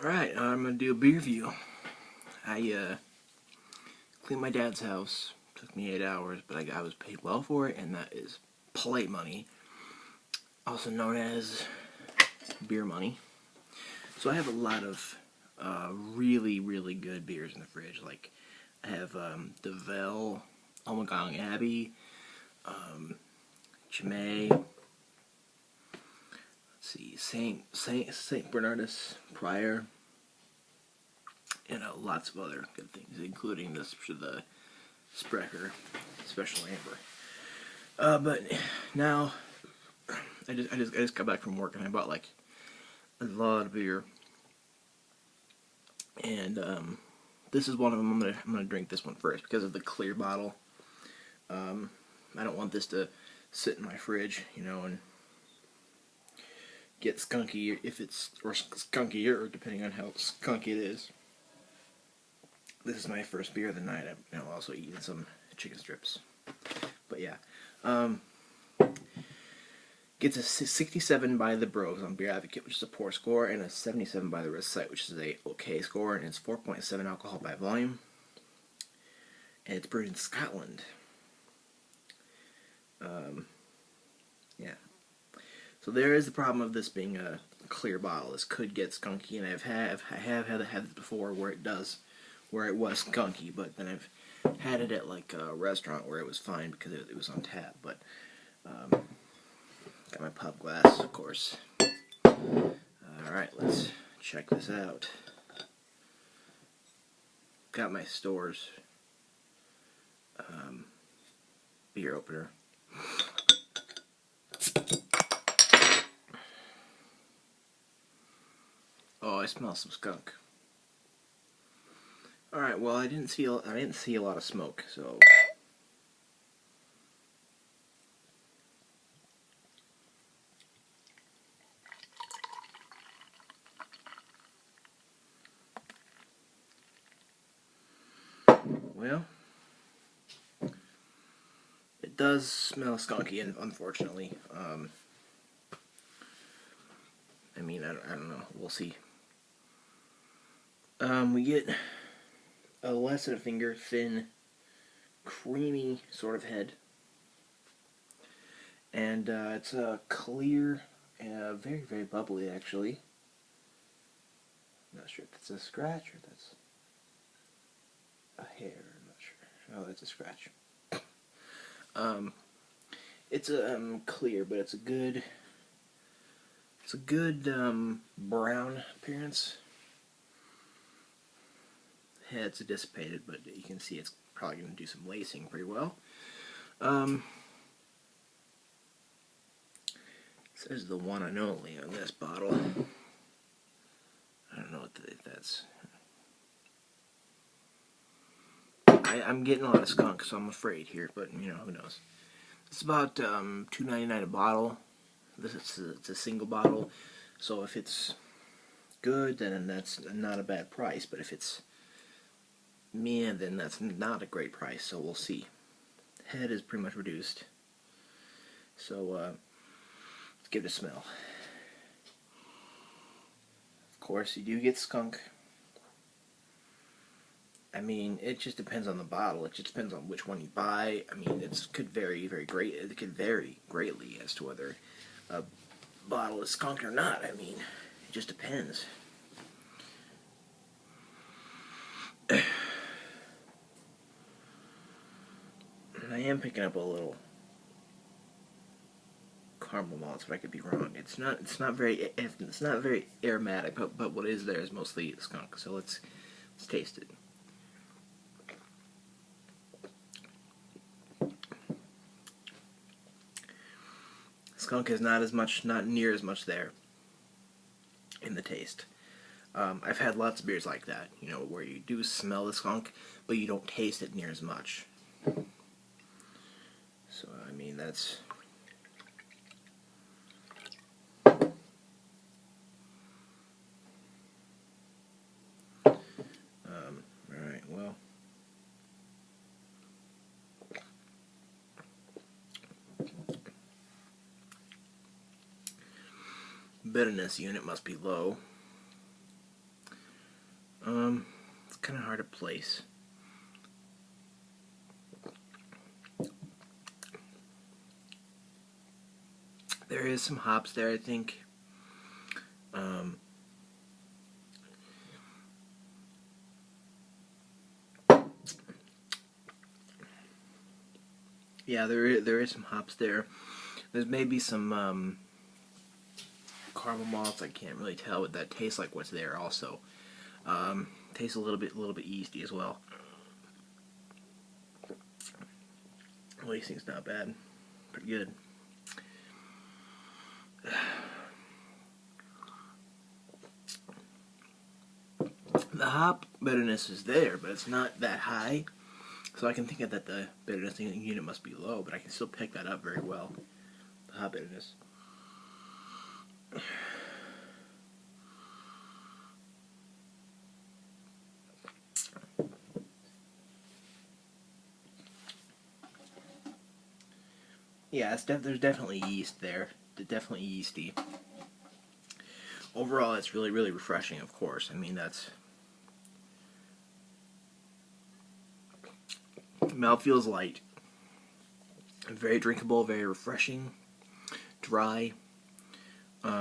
Alright, I'm gonna do a beer review. I cleaned my dad's house. Took me 8 hours, but I was paid well for it, and that is plate money, also known as beer money. So I have a lot of really, really good beers in the fridge. Like, I have the Vel, Ommegang Abbey, Chimay, let's see, Saint Bernardus Prior, and lots of other good things, including the Sprecher Special Amber. But now I just got back from work and I bought like a lot of beer, and this is one of them. I'm gonna drink this one first because of the clear bottle. I don't want this to sit in my fridge, and get skunky or skunkier, depending on how skunky it is. This is my first beer of the night. I'm also eating some chicken strips. But yeah, gets a 67 by the Bros on Beer Advocate, which is a poor score, and a 77 by the Recite, which is a okay score, and it's 4.7 alcohol by volume. And it's brewed in Scotland. Yeah. So there is the problem of this being a clear bottle. This could get skunky, and I have had this before where it was skunky, but then I've had it at like a restaurant where it was fine because it was on tap. But got my pub glass, of course. Alright, let's check this out. Got my Stores beer opener. Oh, I smell some skunk. Alright, well, I didn't see a lot of smoke, so well, it does smell skunky, and unfortunately, I mean, I don't know. We'll see. We get a less than a finger thin, creamy sort of head, and it's a clear, very, very bubbly, actually. I'm not sure if it's a scratch or that's a hair. I'm not sure. Oh, that's a scratch. It's clear, but it's a good brown appearance. Head's dissipated, but you can see it's probably going to do some lacing pretty well. Says the one and only on this bottle. I don't know if that's. I'm getting a lot of skunk, so I'm afraid here, but who knows. It's about $2.99 a bottle. It's a single bottle, so if it's good, then that's not a bad price. But if it's then that's not a great price. So we'll see. Head is pretty much reduced. So let's give it a smell. Of course, you do get skunk. I mean, it just depends on the bottle. It just depends on which one you buy. I mean, it could vary greatly as to whether a bottle is skunked or not. I mean, it just depends. I am picking up a little caramel malts, but I could be wrong. It's not very aromatic, but what is there is mostly skunk. So let's taste it. Skunk is not near as much there in the taste. I've had lots of beers like that, where you do smell the skunk, but you don't taste it near as much. So, I mean, that's. Alright, well. Bitterness unit must be low. It's kind of hard to place. There is some hops there, I think. Yeah, there is some hops there. There's maybe some caramel malts. I can't really tell, but that tastes like what's there also. Tastes a little bit yeasty as well. Well, these things not bad, pretty good. The hop bitterness is there, but it's not that high. So I can think that the bitterness unit must be low, but I can still pick that up very well. The hop bitterness. Yeah, there's definitely yeast there. Definitely yeasty. Overall, it's really refreshing, of course. I mean, that's... Mouthfeel's light. Very drinkable, very refreshing. Dry. It's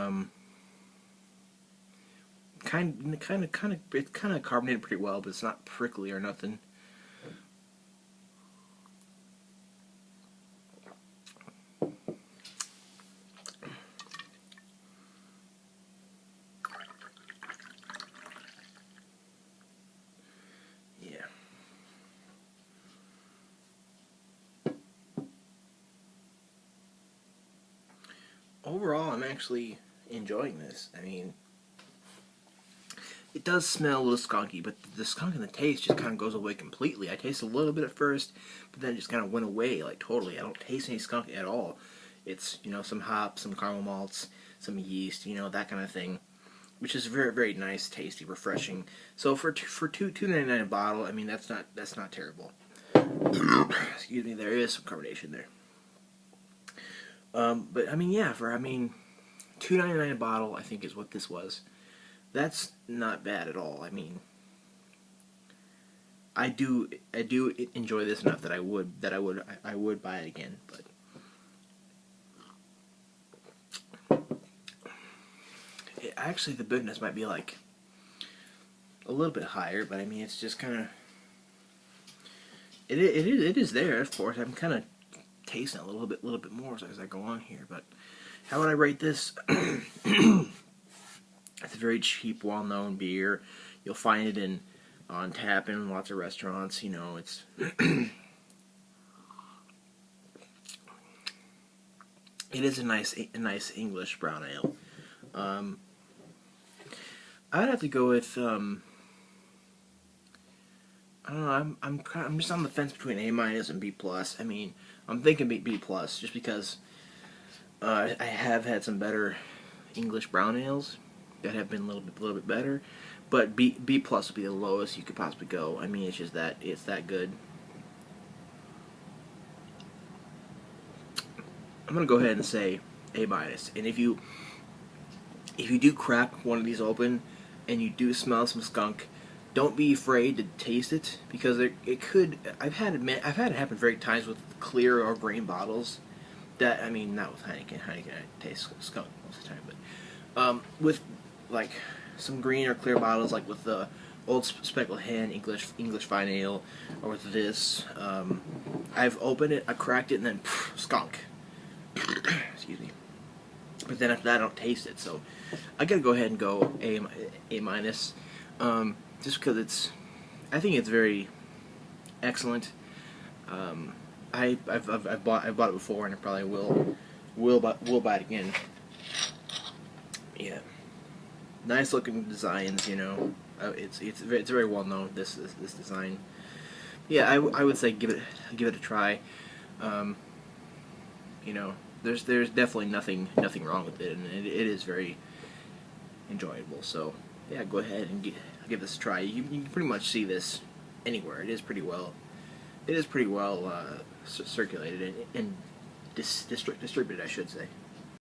kind of carbonated pretty well, but it's not prickly or nothing. Yeah. Overall, I'm actually enjoying this. I mean, it does smell a little skunky, but the skunk and the taste just kind of goes away completely. I taste a little bit at first, but then it just kind of went away, like totally. I don't taste any skunk at all. It's, you know, some hops, some caramel malts, some yeast, you know, that kind of thing, which is very nice, tasty, refreshing. So for $2.99 a bottle, I mean, that's not terrible. Excuse me, there is some carbonation there. But I mean, yeah, $2.99 a bottle, I think is what this was. That's not bad at all. I mean, I do enjoy this enough that I would buy it again. But actually, the bitterness might be like a little bit higher. But I mean, it's just kind of it is there. Of course, I'm kind of tasting a little bit more as I go on here. But how would I rate this? It's a very cheap, well-known beer. You'll find it on tap in lots of restaurants. You know, it's it is a nice English brown ale. I'd have to go with I don't know. I'm just on the fence between A- and B+. I mean, I'm thinking B+, just because I have had some better English brown ales that have been a little bit better, but B+ would be the lowest you could possibly go. I mean, it's just that it's that good. I'm gonna go ahead and say A-. And if you do crack one of these open and you do smell some skunk, don't be afraid to taste it, because it could. I've had it happen very times with clear or green bottles. That, I mean, not with Heineken. Heineken, I taste skunk most of the time, but with like some green or clear bottles, like with the Old Speckled Hen English Fine Ale, or with this, I've opened it, I cracked it, and then skunk. Excuse me. But then after that, I don't taste it, so I gotta go ahead and go A-, just because I think it's very excellent. I've bought it before, and I probably will buy it again. Yeah, nice looking designs, you know. It's very well known, this design. Yeah, I would say give it a try. You know, there's definitely nothing wrong with it, and it is very enjoyable. So yeah, go ahead and give this a try. You can pretty much see this anywhere. It is pretty well circulated and distributed, I should say.